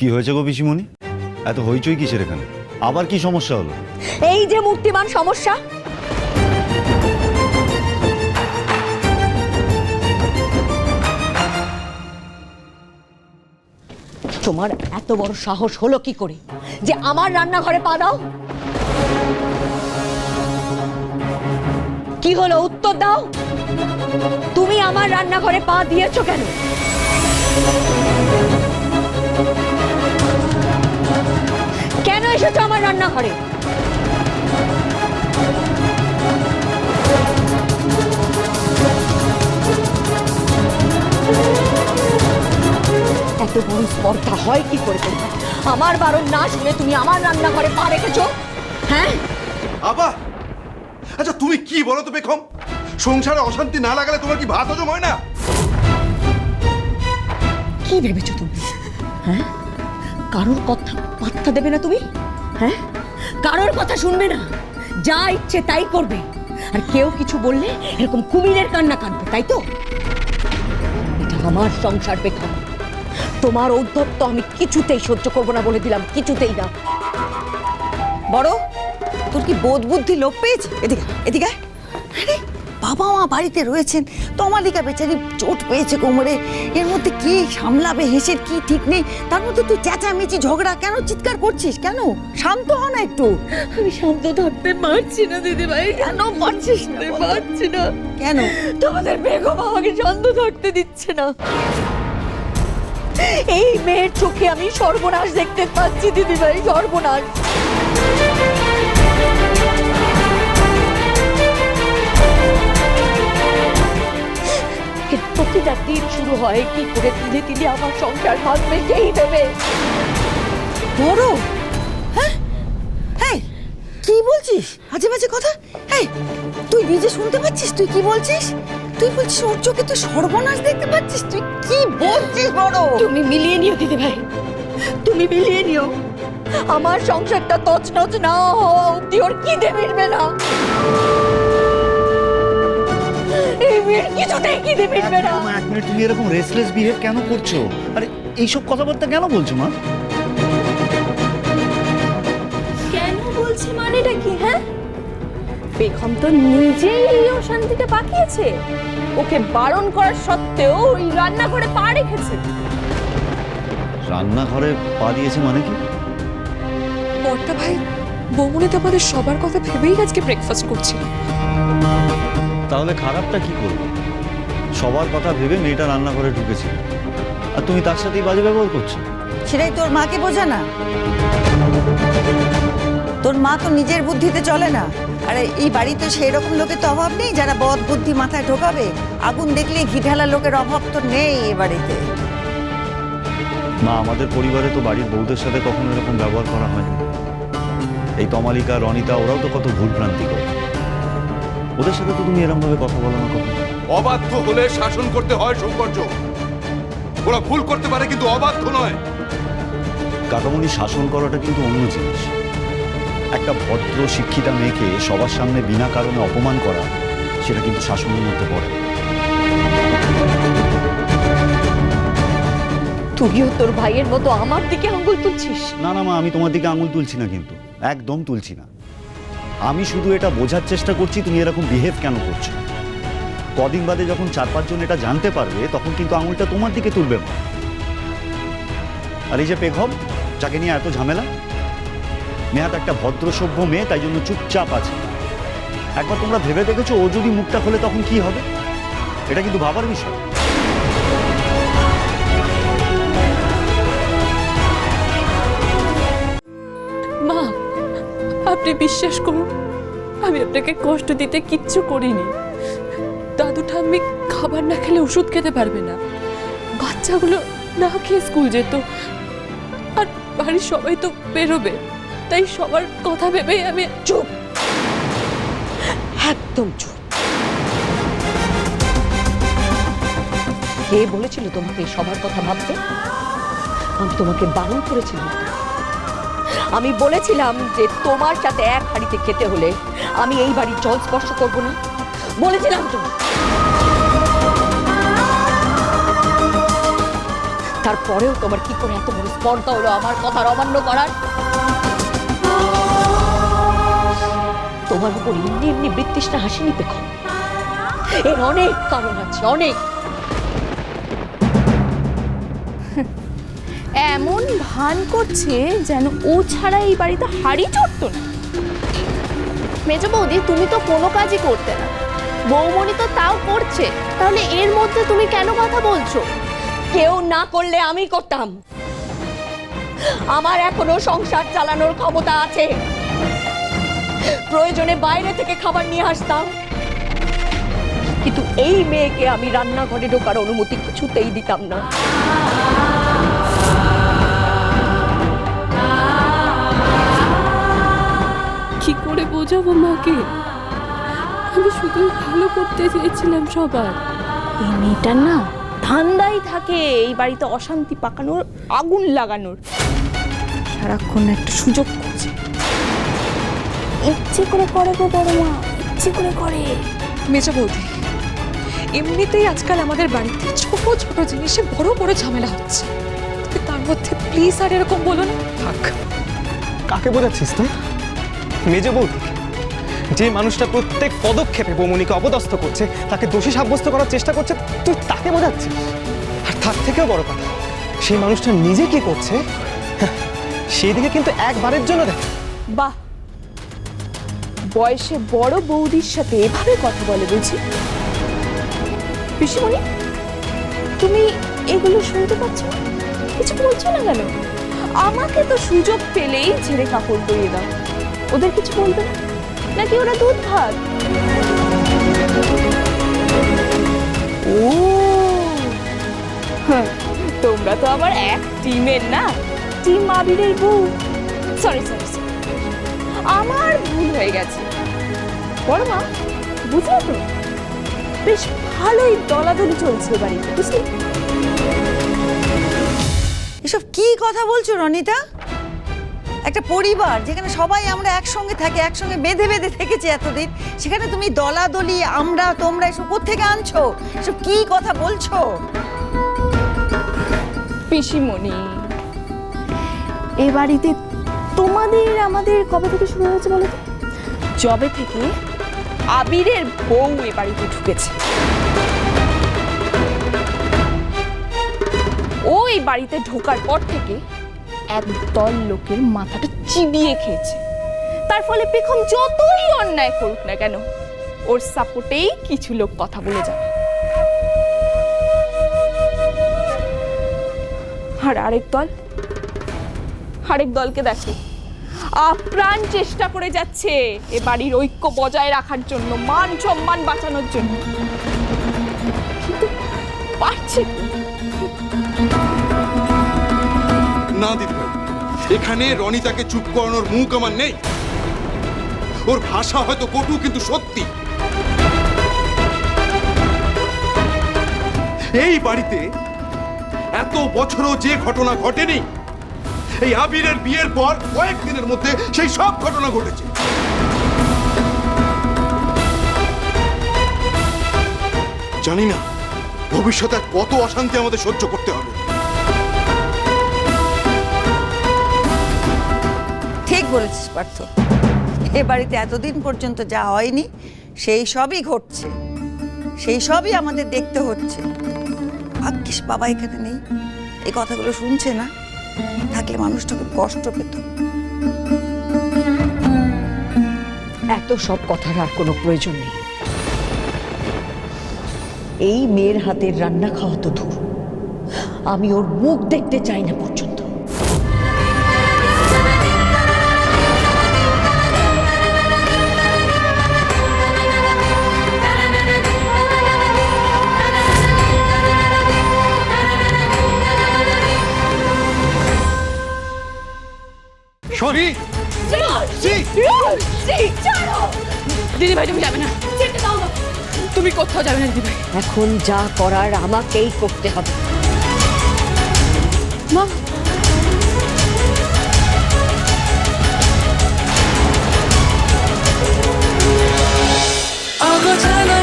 কি হয়েছে গো পিসিমণি? এত হইচই কিসের এখানে? আবার কি সমস্যা হলো? এই যে মূর্তিমান সমস্যা, তোমার এত বড় সাহস হলো কি করে যে আমার রান্নাঘরে পা দাও? কি হলো, উত্তর দাও। তুমি আমার রান্নাঘরে পা দিয়েছো কেন? কেন এসেছো আমার রান্নাঘরে? এত বড় স্পর্ধা হয় কি করে তোমার? আমার বারণ না শুনে তুমি আমার রান্নাঘরে পা রেখেছো? হ্যাঁ আবা, আচ্ছা তুমি কি বলো তো বেগম? সংসারে অশান্তি না লাগালে তোমার কি ভাত হজম হয় না? কি ভেবেছো তুমি? হ্যাঁ, কারোর কথা পাত্তা দেবে না তুমি? হ্যাঁ, কারোর কথা শুনবে না, যা ইচ্ছে তাই করবে, আর কেউ কিছু বললে এরকম কুমিরের কান্না কাঁদবে, তাই তো? এটা আমার সংসার বেগম, তোমার ঔদ্ধত্য আমি কিছুতেই সহ্য করবো না, বলে দিলাম, কিছুতেই না। বড়, তোর কি বোধ বুদ্ধি লোপ পেয়েছে? এদিকে এদিকে। আরে বাবা মা বাড়িতে রয়েছেন, তমালিকা বেচারি চোট পেয়েছে কোমরে, এর মধ্যে কি সামলাবে, হেসের কি ঠিক নেই, তার মধ্যে তুই চেঁচামেচি ঝগড়া কেন, চিৎকার করছিস কেন? শান্ত হ না একটু। আমি শান্ত থাকতে পারছি না দিদি ভাই। কেন পারছিস না? পারছি না। কেন? তোমাদের বেগম আমাকে শান্ত থাকতে দিচ্ছে না। এই মেয়ের চোখে আমি সর্বনাশ দেখতে পাচ্ছি দিদি ভাই, সর্বনাশ। প্রতিটা দিন শুরু হয় কি করে তিলে তিলে আমার সংসার ভাঙবে সেই ভেবে। বড়, হ্যাঁ হ্যাঁ, কি বলছিস? আজে বাজে কথা। এই তুই নিজে শুনতে পাচ্ছিস তুই কি বলছিস? তুই বলছিস ওর চোখে তুই সর্বনাশ দেখতে পাচ্ছিস? তুই কি বলছিস বড়? তুমি মিলিয়ে নিও দিদি ভাই, তুমি মিলিয়ে নিও। আমার সংসারটা তছনছ না হওয়া অব্দি ওর খিদে মিটবে না। এই মেয়ের কিছুতেই খিদে মিটবে না। এক মিনিট, তুমি এরকম রেসলেস বিহেভ কেন করছো? আরে এইসব কথাবার্তা কেন বলছো মা? কেন বলছি মানেটা কি? হ্যাঁ, বেগম তো নিজেই এই অশান্তিটা পাকিয়েছে, ওকে বারণ করার সত্ত্বেও ওই রান্নাঘরে পা রেখেছে। রান্নাঘরে পা দিয়েছে মানে কি? বর্তা ভাই, বৌমনি তো আমাদের সবার কথা ভেবেই আজকে ব্রেকফাস্ট করছিল। তাহলে খারাপটা কি করবে? সবার কথা ভেবে মেয়েটা রান্নাঘরে ঢুকেছে, আর তুমি তার সাথেই বাজে ব্যবহার করছো। সেটাই তোর মাকে বোঝা না। তোর মা তো নিজের বুদ্ধিতে চলে না। আরে এই বাড়িতে সেই রকম লোকের তো অভাব নেই যারা বদ বুদ্ধি মাথায় ঢোকাবে। আগুন দেখলে ঘি ঢালা লোকের অভাব তো নেই এ বাড়িতে। মা, আমাদের পরিবারে তো বাড়ির বউদের সাথে কখনো এরকম ব্যবহার করা হয়নি। এই তমালিকা, রনিতা, ওরাও তো কত ভুল ভ্রান্তি করে, ওদের সাথে তো তুমি এরকম ভাবে কথা বলো না কখনো। অবাধ্য হলে শাসন করতে হয় শঙ্কর্য। ওরা ভুল করতে পারে কিন্তু অবাধ্য নয়। কাকামণি, শাসন করাটা কিন্তু অন্য জিনিস। একটা ভদ্র শিক্ষিতা মেয়েকে সবার সামনে বিনা কারণে অপমান করা, সেটা কিন্তু শাসনের মধ্যে পড়ে। তুইও তোর ভাইয়ের মতো আমার দিকে আঙ্গুল তুলছিস? না না মা, আমি তোমার দিকে আঙুল তুলছি না, কিন্তু একদম তুলছি না। আমি শুধু এটা বোঝার চেষ্টা করছি তুমি এরকম বিহেভ কেন করছো। কদিন বাদে যখন 4-5 জন এটা জানতে পারবে, তখন কিন্তু আঙুলটা তোমার দিকে তুলবে মা। আর এই যে বেগম, যাকে নিয়ে এত ঝামেলা, নেহাত একটা ভদ্র সভ্য মেয়ে, তাই জন্য চুপচাপ আছে। একবার তোমরা ভেবে দেখেছো ও যদি মুখটা খোলে তখন কি হবে? এটা কিন্তু ভাবার বিষয়। মা, আপনি বিশ্বাস করুন, আমি আপনাকে কষ্ট দিতে কিচ্ছু করিনি। দাদু ঠাম্মি খাবার না খেলে ওষুধ খেতে পারবে না, বাচ্চাগুলো না খেয়ে স্কুল যেত, আর বাড়ির সবাই তো বেরোবে, তাই সবার কথা ভেবেই আমি। চুপ, একদম চুপ। কে বলেছিল তোমাকে সবার কথা ভাবতে? আমি তোমাকে বারণ করেছিলাম। আমি বলেছিলাম যে তোমার সাথে এক হাঁড়িতে খেতে হলে আমি এই বাড়ির জল স্পর্শ করবো না, বলেছিলাম তো। তারপরেও তোমার কি করে এত বড় স্পর্ধা হলো আমার কথার অমান্য করার? তোমার উপর এমনি এমনি বৃত্তিষ্টা হাসিনি পেখম। এর অনেক কারণ আছে, অনেক। এমন ভান করছে যেন ও ছাড়া এই বাড়িতে হাড়ি চড়তো না। মেজ বৌদি, তুমি তো কোনো কাজই করতে না, বৌমণি তো তাও করছে, তাহলে এর মধ্যে তুমি কেন কথা বলছো? কেউ না করলে আমি করতাম। আমার এখনো সংসার চালানোর ক্ষমতা আছে। প্রয়োজনে বাইরে থেকে খাবার নিয়ে আসতাম, কিন্তু এই মেয়েকে আমি রান্নাঘরে ঢোকার অনুমতি কিছুতেই দিতাম না। কি করে বোঝাবো মাকে? আমি শুধু ভালো করতে চেয়েছিলাম সবার। এই মেয়েটার না ধান্দাই থাকে এই বাড়িতে অশান্তি পাকানোর, আগুন লাগানোর। সারাক্ষণ একটা সুযোগ খুঁজে, ইচ্ছে করে করে গো বড় মা, ইচ্ছে করে করে। মেজো বৌদি, এমনিতেই আজকাল আমাদের বাড়িতে ছোট ছোট জিনিসে বড় বড় ঝামেলা হচ্ছে, তবে তার মধ্যে প্লিজ আর এরকম বলো না। থাক, কাকে বোঝাচ্ছিস তুই? মেজো বৌদি, যে মানুষটা প্রত্যেক পদক্ষেপে বৌমনিকে অপদস্থ করছে, তাকে দোষী সাব্যস্ত করার চেষ্টা করছে, তুই তাকে বোঝাচ্ছিস? আর তার থেকেও বড় কথা, সেই মানুষটা নিজে কি করছে সেই দিকে কিন্তু একবারের জন্য দেখ। বাহ, বয়সে বড় বৌদির সাথে এভাবে কথা বলে বুঝি? পিসিমণি, তুমি এগুলো শুনতে পাচ্ছ না? কিছু বলছো না কেন? আমাকে তো সুযোগ পেলেই ছেড়ে কাপড় পরিয়ে দাও। ওদের কিছু বলবে না নাকি ওরা দুধ ভাত? ও হ্যাঁ, তোমরা তো আবার এক টিমের না, টিম আবিরের বউ। সরি সরি সরি, আমার ভুল হয়ে গেছে। বড় মা, বুঝলে তো, বেশ ভালোই দলাদলি চলছে বাড়িতে, বুঝলি? এসব কি কথা বলছো রনিতা? একটা পরিবার যেখানে সবাই আমরা একসঙ্গে থাকি, একসঙ্গে বেঁধে বেঁধে থেকেছি এতদিন, সেখানে তুমি দলাদলি আমরা তোমরা এসব কোত্থেকে আনছো? এসব কি কথা বলছো? পিসিমণি, এ বাড়িতে তোমাদের আমাদের কবে থেকে শুরু হয়েছে বলো তো? যবে থেকে আবিরের বউ এ বাড়িতে ঢুকেছে, ও এই বাড়িতে ঢোকার পর থেকে একদল লোকের মাথাটা চিবিয়ে খেয়েছে। তার ফলে পেখম যতই অন্যায় করুক না কেন, ওর সাপোর্টেই কিছু লোক কথা বলে যাবে। আর আরেক দলকে দেখো, আপ্রাণ চেষ্টা করে যাচ্ছে এ বাড়ির ঐক্য বজায় রাখার জন্য, মান সম্মান বাঁচানোর জন্য, কিন্তু পারছে না দিদি ভাই, এখানে রনিতাকে চুপ করানোর মুখ আমার নেই। ওর ভাষা হয়তো কটু, কিন্তু সত্যি। এই বাড়িতে এত বছরও যে ঘটনা ঘটেনি, এই আবিরের বিয়ের পর কয়েকদিনের মধ্যে সেই সব ঘটনা ঘটেছে। জানি না ভবিষ্যতে কত অশান্তি আমাদের সহ্য করতে হবে। ঠিক বলেছিস পার্থ, এ বাড়িতে এতদিন পর্যন্ত যা হয়নি সেই সবই ঘটছে, সেই সবই আমাদের দেখতে হচ্ছে। ভাগ্যিস বাবা এখানে নেই, এই কথাগুলো শুনছে না, থাকলে মানুষটা খুব কষ্ট পেত। এত সব কথার আর কোনো প্রয়োজন নেই। এই মেয়ের হাতের রান্না খাওয়া তো দূর, আমি ওর মুখ দেখতে চাই না পর্যন্ত। দিদি ভাই, তুমি যাবে না, তুমি কোথাও যাবে না দিদি ভাই। এখন যা করার আমাকেই করতে হবে। মা, অগোছালো